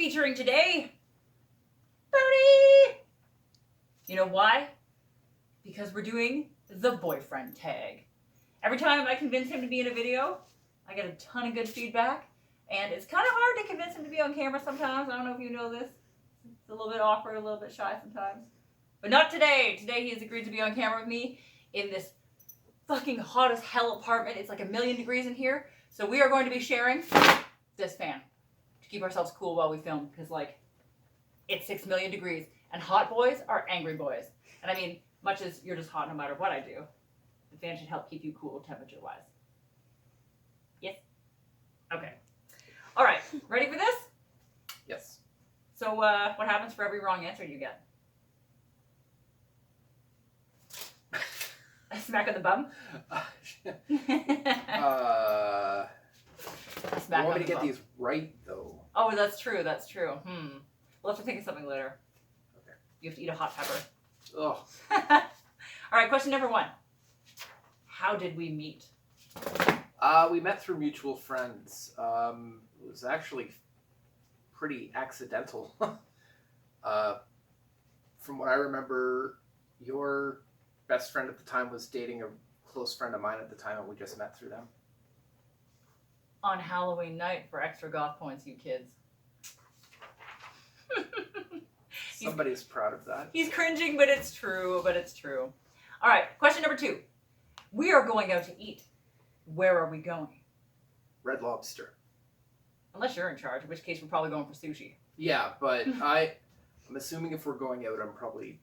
featuring today, Brodie. You know why? Because we're doing the boyfriend tag. Every time I convince him to be in a video, I get a ton of good feedback. And it's kind of hard to convince him to be on camera sometimes. I don't know if you know this. It's a little bit awkward, a little bit shy sometimes. But not today. Today he has agreed to be on camera with me in this fucking hot as hell apartment. It's like 1,000,000 degrees in here. So we are going to be sharing this fan to keep ourselves cool while we film. Because, like, it's 6,000,000 degrees. And hot boys are angry boys. And I mean, much as you're just hot no matter what I do, the fan should help keep you cool temperature-wise. Yes? Okay. All right. Ready for this? Yes. So what happens for every wrong answer you get? A smack on the bum? I want me to get these right, though. Oh, that's true. That's true. We'll have to think of something later. Okay. You have to eat a hot pepper. Oh. All right, question number 1. How did we meet? We met through mutual friends. It was actually pretty accidental. From what I remember, your best friend at the time was dating a close friend of mine at the time, and we just met through them. On Halloween night for extra goth points, you kids. Somebody's proud of that. He's cringing, but it's true. All right, question number 2. We are going out to eat. Where are we going? Red Lobster. Unless you're in charge, in which case we're probably going for sushi. Yeah, but I'm assuming if we're going out, I'm probably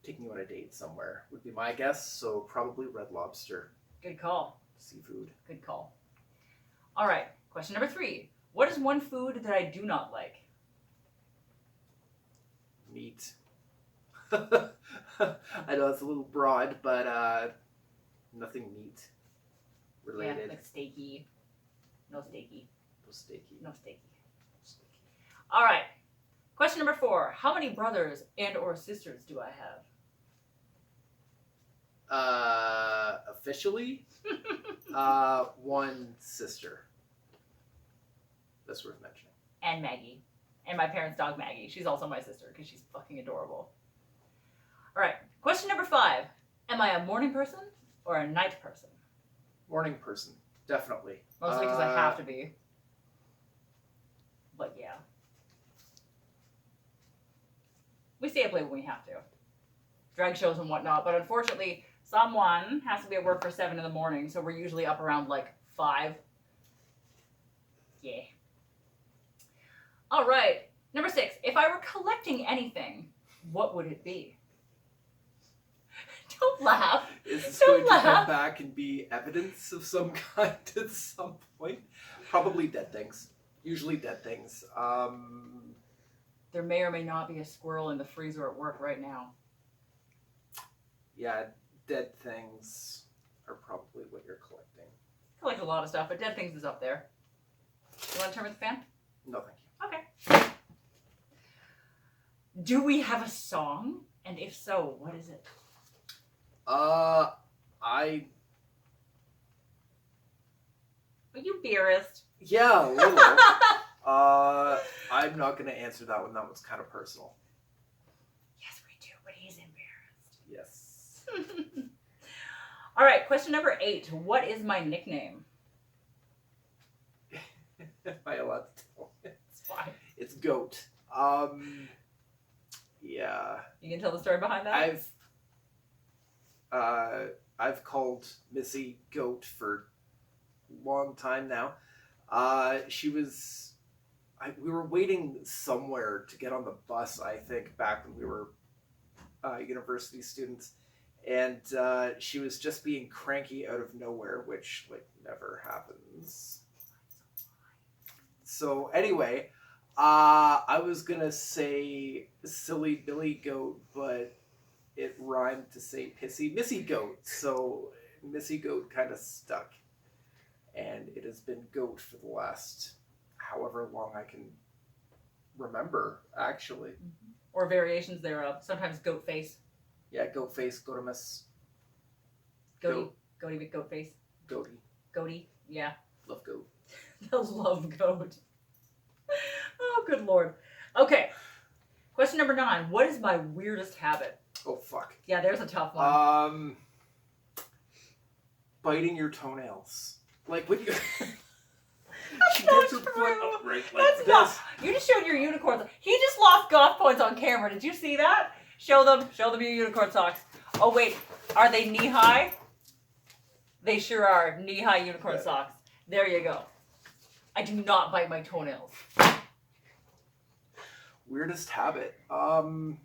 taking you on a date somewhere, would be my guess. So probably Red Lobster. Good call. Seafood. Good call. All right, question number 3. What is one food that I do not like? Meat. I know it's a little broad, but nothing meat related. Yeah, like steaky. No steaky. No steaky. No steaky. All right. Question number 4. How many brothers and or sisters do I have? Officially, 1 sister. That's worth mentioning. And Maggie. And my parents' dog Maggie. She's also my sister because she's fucking adorable. All right. Question number 5. Am I a morning person or a night person? Morning person, definitely. Mostly because I have to be. But yeah. We stay up late when we have to. Drag shows and whatnot. But unfortunately, someone has to be at work for 7 in the morning. So we're usually up around like 5. Yeah. All right. Number 6. If I were collecting anything, what would it be? Don't laugh. Is this Don't going to laugh. come back and be evidence of some kind at some point? Probably dead things. Usually dead things. There may or may not be a squirrel in the freezer at work right now. Yeah, dead things are probably what you're collecting. Collect a lot of stuff, but dead things is up there. You want to turn with the fan? No, thank you. Okay. Do we have a song? And if so, what is it? Are you beerist? Yeah, a little. I'm not going to answer that one. That one's kind of personal. Yes, we do, but he's embarrassed. Yes. All right, question number 8. What is my nickname? Am I allowed to tell? It's fine. It's Goat. Yeah. You can tell the story behind that? I've called Missy Goat for a long time now. We were waiting somewhere to get on the bus, I think, back when we were university students. And she was just being cranky out of nowhere, which, like, never happens. So, anyway, I was going to say Silly Billy Goat, but it rhymed to say Pissy Missy Goat. So, Missy Goat kind of stuck. And it has been Goat for the last however long I can remember, actually. Mm-hmm. Or variations thereof. Sometimes goat face. Yeah, Goat Face, Goatimus. Goaty McGoat face. Goaty. Goaty. Yeah. Love Goat. The love goat. Oh Oh, good lord. Okay. Question number 9. What is my weirdest habit? Oh, fuck. Yeah, there's a tough one. Biting your toenails. Like, when you... That's not true. Right, like That's this. not. You just showed your unicorns. He just lost Goth points on camera. Did you see that? Show them your unicorn socks. Oh wait, are they knee high? They sure are knee high unicorn socks. There you go. I do not bite my toenails. Weirdest habit. I'm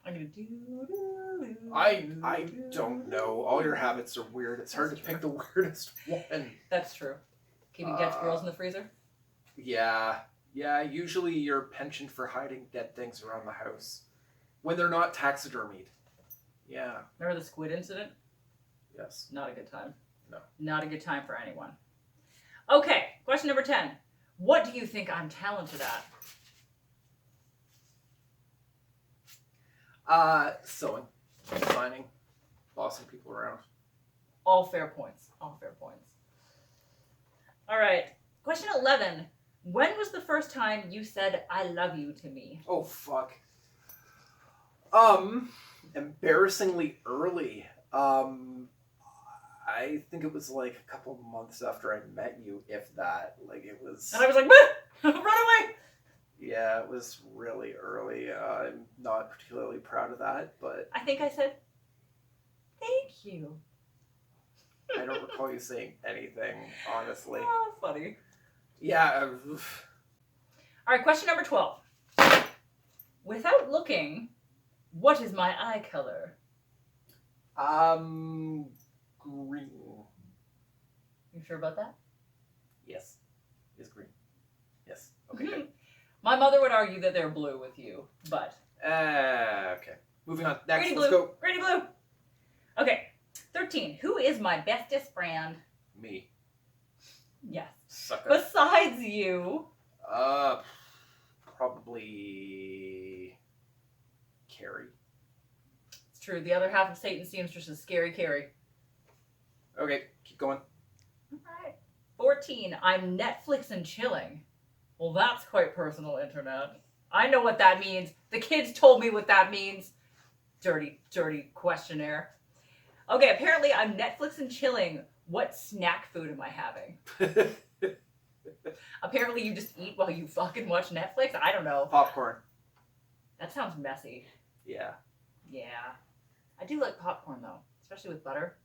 gonna do. I don't know. All your habits are weird. It's hard to pick the weirdest one. That's true. Keeping dead squirrels in the freezer? Yeah. Yeah, usually your penchant for hiding dead things around the house. When they're not taxidermied. Yeah. Remember the squid incident? Yes. Not a good time. No. Not a good time for anyone. Okay, question number 10. What do you think I'm talented at? Sewing. Designing. Bossing people around. All fair points. All fair points. All right. Question 11. When was the first time you said I love you to me? Oh, fuck. Embarrassingly early. I think it was like a couple months after I met you, if that. Like, it was... And I was like, run away! Yeah, it was really early. I'm not particularly proud of that, but... I think I said, thank you. I don't recall you saying anything, honestly. Oh, funny. Yeah. All right, question number 12. Without looking, what is my eye color? Green. You sure about that? Yes. It's green. Yes. Okay, good. My mother would argue that they're blue with you, but... Okay. Moving on. Next, Grady let's blue. go. Grady blue. Okay. 13. Who is my bestest friend? Me. Yes. Sucker. Besides you. Probably... Carrie. It's true. The other half of Satan's seamstress is Scary Carrie. Okay, keep going. All right. 14. I'm Netflix and chilling. Well, that's quite personal, internet. I know what that means. The kids told me what that means. Dirty, dirty questionnaire. Okay, apparently I'm Netflix and chilling. What snack food am I having? Apparently you just eat while you fucking watch Netflix? I don't know. Popcorn. That sounds messy. Yeah. Yeah. I do like popcorn, though. Especially with butter.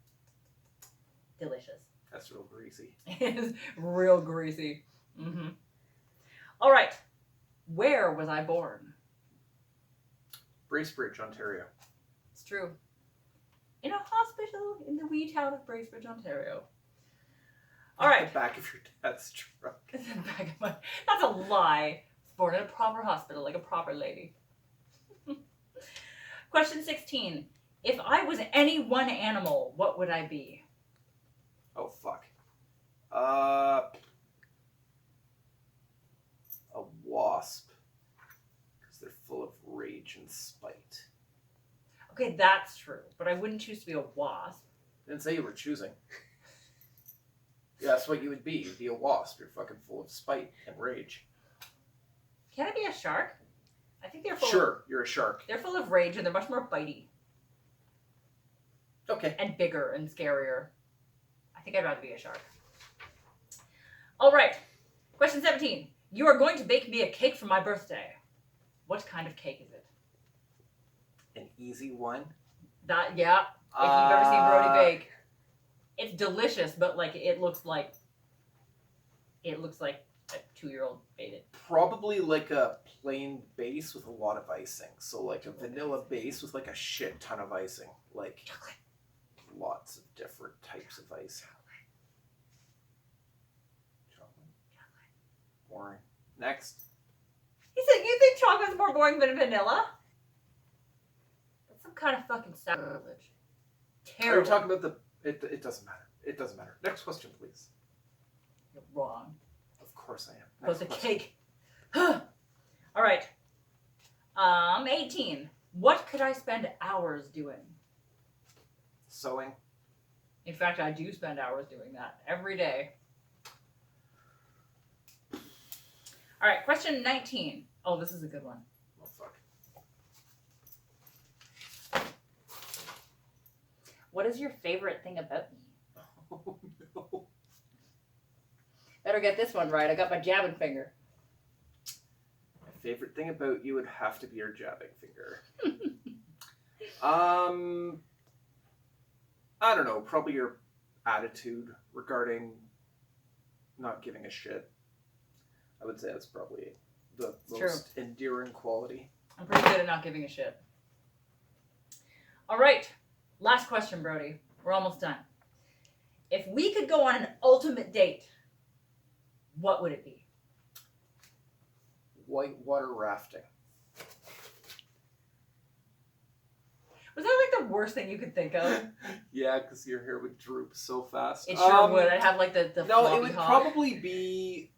Delicious. That's real greasy. It is real greasy. Mm-hmm. All right. Where was I born? Bracebridge, Ontario. It's true. In a hospital in the wee town of Bracebridge, Ontario. All right. The back of your dad's truck. That's a lie. I was born in a proper hospital, like a proper lady. Question 16. If I was any one animal, what would I be? Oh, fuck. A wasp. Because they're full of rage and spite. Okay, that's true. But I wouldn't choose to be a wasp. Didn't say you were choosing. Yeah, that's what you would be. You'd be a wasp. You're fucking full of spite and rage. Can I be a shark? I think they're full Sure, you're a shark. They're full of rage and they're much more bitey. Okay. And bigger and scarier. I think I'd rather be a shark. All right. Question 17. You are going to bake me a cake for my birthday. What kind of cake is it? An easy one. That, yeah. If you've ever seen Brodie bake, it's delicious, but like it looks like a 2-year-old made it. Probably like a plain base with a lot of icing. So like a vanilla base with like a shit ton of icing. Like Chocolate. Lots of different types of icing. Chocolate. Boring. Next. He said, you think chocolate's more boring than vanilla? That's some kind of fucking sacrilege. Terrible. Are you talking about the... It doesn't matter. It doesn't matter. Next question, please. You're wrong. Of course I am. About Next the question. cake. All right. 18. What could I spend hours doing? Sewing. In fact, I do spend hours doing that every day. All right, question 19. Oh, this is a good one. Oh, fuck. What is your favorite thing about me? Oh, no. Better get this one right. I got my jabbing finger. My favorite thing about you would have to be your jabbing finger. I don't know. Probably your attitude regarding not giving a shit. I would say that's probably the most endearing quality. I'm pretty good at not giving a shit. All right. Last question, Brodie. We're almost done. If we could go on an ultimate date, what would it be? Whitewater rafting. Was that like the worst thing you could think of? Yeah, because your hair would droop so fast. It sure would. I'd have like the No, it would hog. probably be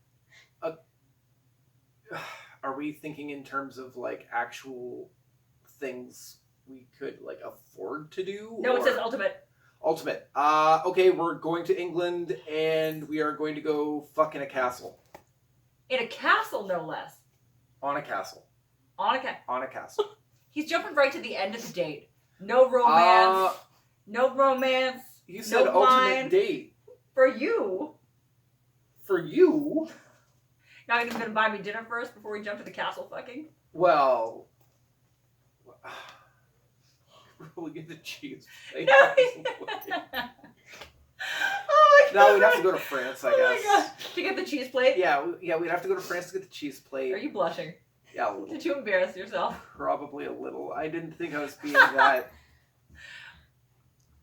a... Are we thinking in terms of like actual things we could like afford to do? No, it says ultimate. Ultimate. Okay, we're going to England and we are going to go fuck in a castle. In a castle, no less. On a castle. On a castle. On a castle. He's jumping right to the end of the date. No romance. No romance. You said no ultimate line. date. For you. For you? Not even gonna buy me dinner first before we jump to the castle fucking? Well... We'll get the cheese plate. No. Oh my god. No, we'd have to go to France, I guess. Oh my god. To get the cheese plate? Yeah, we'd have to go to France to get the cheese plate. Are you blushing? Yeah, a little. Did you embarrass yourself? Probably a little. I didn't think I was being that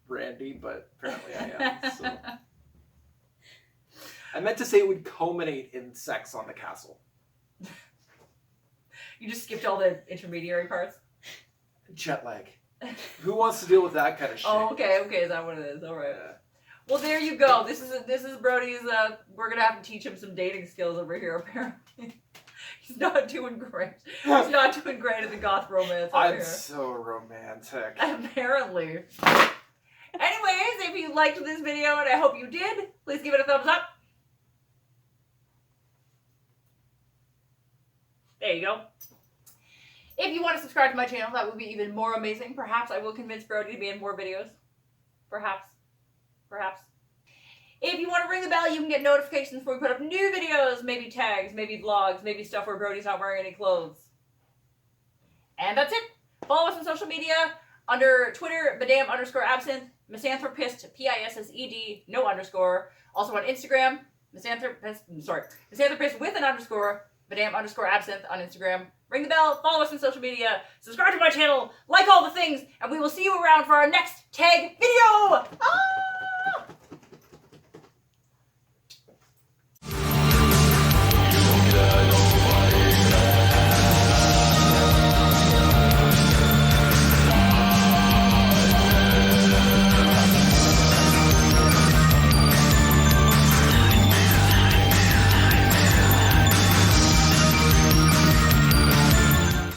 brandy, but apparently I am. So. I meant to say it would culminate in sex on the castle. You just skipped all the intermediary parts? Jet lag. Who wants to deal with that kind of shit? Oh, okay, is that what it is? All right. Yeah. Well, there you go. This is Brodie's. We're gonna have to teach him some dating skills over here. Apparently, he's not doing great. He's not doing great at the goth romance over here. I'm so romantic. Apparently. Anyways, if you liked this video, and I hope you did, please give it a thumbs up. There you go. If you want to subscribe to my channel, that would be even more amazing. Perhaps I will convince Brodie to be in more videos. Perhaps. If you want to ring the bell, you can get notifications when we put up new videos, maybe tags, maybe vlogs, maybe stuff where Brodie's not wearing any clothes. And that's it. Follow us on social media under Twitter, Madame_Absinthe, Misanthropist, Pissed, no underscore. Also on Instagram, Misanthropist with an underscore, Madame_Absinthe on Instagram. Ring the bell, follow us on social media, subscribe to my channel, like all the things, and we will see you around for our next tag video. Ah!